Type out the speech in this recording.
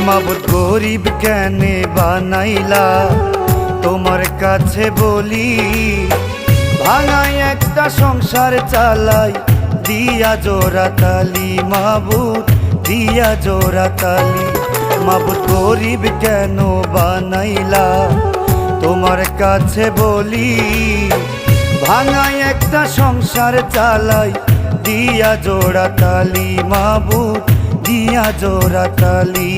মাবুদ গরিব কেনে বানাইলা তোমার কাছে বলি, ভাঙাই একটা সংসার চালাই দিয়া জোড়া তালি। মাবুদ দিয়া জোড়া তালি। মাবুদ গরিব কেন বানাইলা তোমার কাছে বলি, ভাঙাই একটা সংসার চালাই দিয়া জোড়া তালি। মাবুদ দিয়া জোড়া তালি।